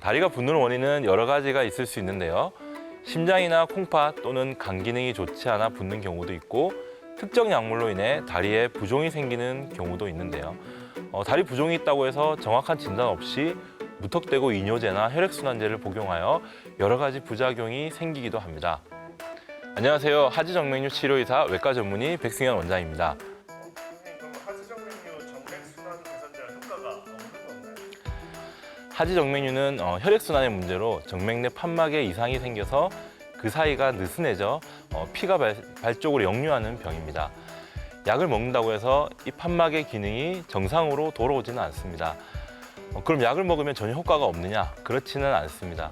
다리가 붓는 원인은 여러 가지가 있을 수 있는데요. 심장이나 콩팥 또는 간 기능이 좋지 않아 붓는 경우도 있고 특정 약물로 인해 다리에 부종이 생기는 경우도 있는데요. 다리 부종이 있다고 해서 정확한 진단 없이 무턱대고 이뇨제나 혈액순환제를 복용하여 여러 가지 부작용이 생기기도 합니다. 안녕하세요. 하지정맥류 치료의사 외과 전문의 백승현 원장입니다. 그럼 하지정맥류 정맥순환 개선제가 효과가 없는 건가요? 하지정맥류는 혈액순환의 문제로 정맥 내 판막에 이상이 생겨서 그 사이가 느슨해져 피가 발 쪽으로 역류하는 병입니다. 약을 먹는다고 해서 이 판막의 기능이 정상으로 돌아오지는 않습니다. 그럼 약을 먹으면 전혀 효과가 없느냐? 그렇지는 않습니다.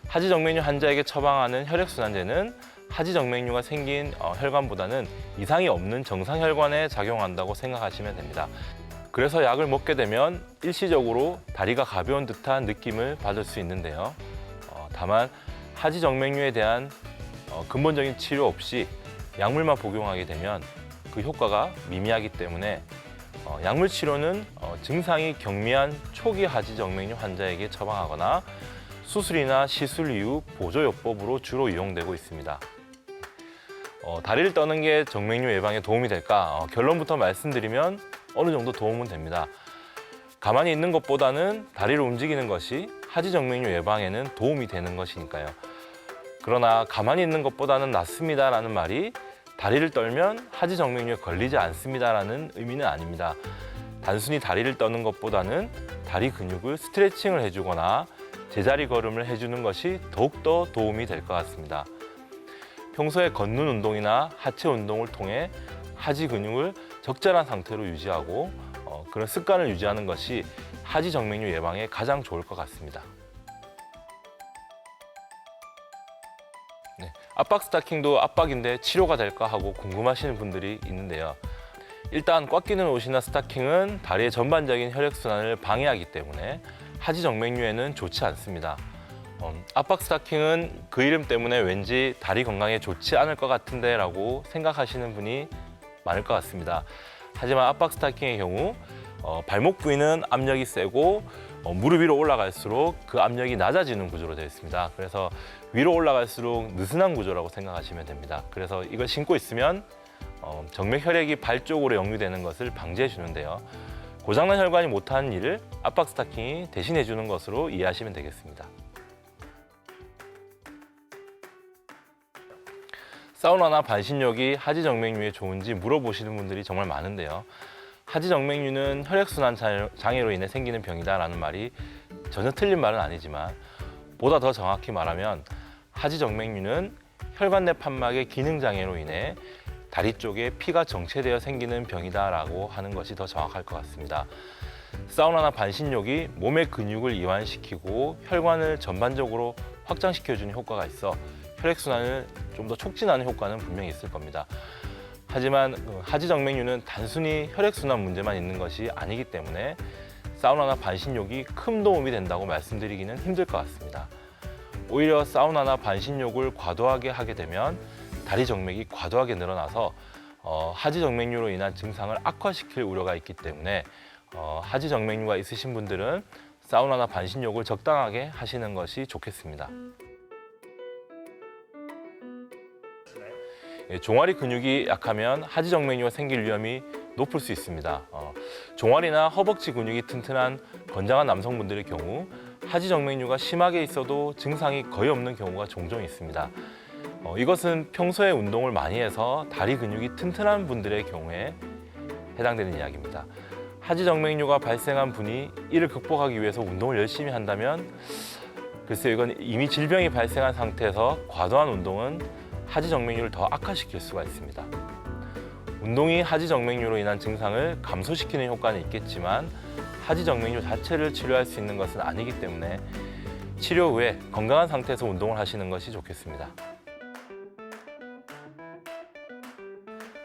하지정맥류 환자에게 처방하는 혈액순환제는 하지정맥류가 생긴 혈관보다는 이상이 없는 정상혈관에 작용한다고 생각하시면 됩니다. 그래서 약을 먹게 되면 일시적으로 다리가 가벼운 듯한 느낌을 받을 수 있는데요. 다만 하지정맥류에 대한 근본적인 치료 없이 약물만 복용하게 되면 그 효과가 미미하기 때문에 약물 치료는 증상이 경미한 초기 하지정맥류 환자에게 처방하거나 수술이나 시술 이후 보조요법으로 주로 이용되고 있습니다. 다리를 떠는 게 정맥류 예방에 도움이 될까? 결론부터 말씀드리면 어느 정도 도움은 됩니다. 가만히 있는 것보다는 다리를 움직이는 것이 하지정맥류 예방에는 도움이 되는 것이니까요. 그러나 가만히 있는 것보다는 낫습니다라는 말이 다리를 떨면 하지정맥류에 걸리지 않습니다라는 의미는 아닙니다. 단순히 다리를 떠는 것보다는 다리 근육을 스트레칭을 해주거나 제자리 걸음을 해주는 것이 더욱더 도움이 될 것 같습니다. 평소에 걷는 운동이나 하체 운동을 통해 하지 근육을 적절한 상태로 유지하고 그런 습관을 유지하는 것이 하지정맥류 예방에 가장 좋을 것 같습니다. 압박 스타킹도 압박인데 치료가 될까 하고 궁금하시는 분들이 있는데요. 일단 꽉 끼는 옷이나 스타킹은 다리의 전반적인 혈액순환을 방해하기 때문에 하지정맥류에는 좋지 않습니다. 압박 스타킹은 그 이름 때문에 왠지 다리 건강에 좋지 않을 것 같은데 라고 생각하시는 분이 많을 것 같습니다. 하지만 압박 스타킹의 경우 발목 부위는 압력이 세고 무릎 위로 올라갈수록 그 압력이 낮아지는 구조로 되어 있습니다. 그래서 위로 올라갈수록 느슨한 구조라고 생각하시면 됩니다. 그래서 이걸 신고 있으면 정맥 혈액이 발 쪽으로 역류되는 것을 방지해 주는데요. 고장난 혈관이 못하는 일을 압박 스타킹이 대신해 주는 것으로 이해하시면 되겠습니다. 사우나나 반신욕이 하지정맥류에 좋은지 물어보시는 분들이 정말 많은데요. 하지정맥류는 혈액순환 장애로 인해 생기는 병이다라는 말이 전혀 틀린 말은 아니지만 보다 더 정확히 말하면 하지정맥류는 혈관 내 판막의 기능 장애로 인해 다리 쪽에 피가 정체되어 생기는 병이다라고 하는 것이 더 정확할 것 같습니다. 사우나나 반신욕이 몸의 근육을 이완시키고 혈관을 전반적으로 확장시켜주는 효과가 있어 혈액순환을 좀 더 촉진하는 효과는 분명히 있을 겁니다. 하지만 하지정맥류는 단순히 혈액순환 문제만 있는 것이 아니기 때문에 사우나나 반신욕이 큰 도움이 된다고 말씀드리기는 힘들 것 같습니다. 오히려 사우나나 반신욕을 과도하게 하게 되면 다리 정맥이 과도하게 늘어나서 하지정맥류로 인한 증상을 악화시킬 우려가 있기 때문에 하지정맥류가 있으신 분들은 사우나나 반신욕을 적당하게 하시는 것이 좋겠습니다. 종아리 근육이 약하면 하지정맥류가 생길 위험이 높을 수 있습니다. 종아리나 허벅지 근육이 튼튼한 건장한 남성분들의 경우 하지정맥류가 심하게 있어도 증상이 거의 없는 경우가 종종 있습니다. 이것은 평소에 운동을 많이 해서 다리 근육이 튼튼한 분들의 경우에 해당되는 이야기입니다. 하지정맥류가 발생한 분이 이를 극복하기 위해서 운동을 열심히 한다면 글쎄요, 이건 이미 질병이 발생한 상태에서 과도한 운동은 하지정맥류를 더 악화시킬 수가 있습니다. 운동이 하지정맥류로 인한 증상을 감소시키는 효과는 있겠지만 하지정맥류 자체를 치료할 수 있는 것은 아니기 때문에 치료 후에 건강한 상태에서 운동을 하시는 것이 좋겠습니다.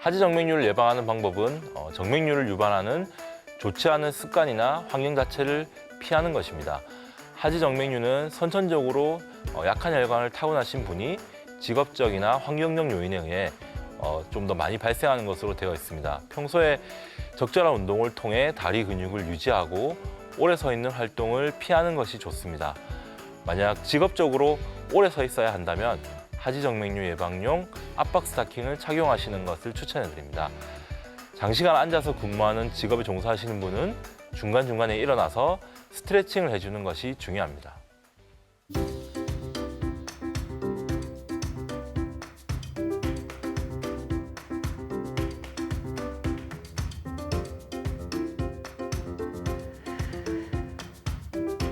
하지정맥류를 예방하는 방법은 정맥류를 유발하는 좋지 않은 습관이나 환경 자체를 피하는 것입니다. 하지정맥류는 선천적으로 약한 혈관을 타고나신 분이 직업적이나 환경적 요인에 의해 좀 더 많이 발생하는 것으로 되어 있습니다. 평소에 적절한 운동을 통해 다리 근육을 유지하고 오래 서 있는 활동을 피하는 것이 좋습니다. 만약 직업적으로 오래 서 있어야 한다면 하지정맥류 예방용 압박 스타킹을 착용하시는 것을 추천해 드립니다. 장시간 앉아서 근무하는 직업에 종사하시는 분은 중간중간에 일어나서 스트레칭을 해주는 것이 중요합니다.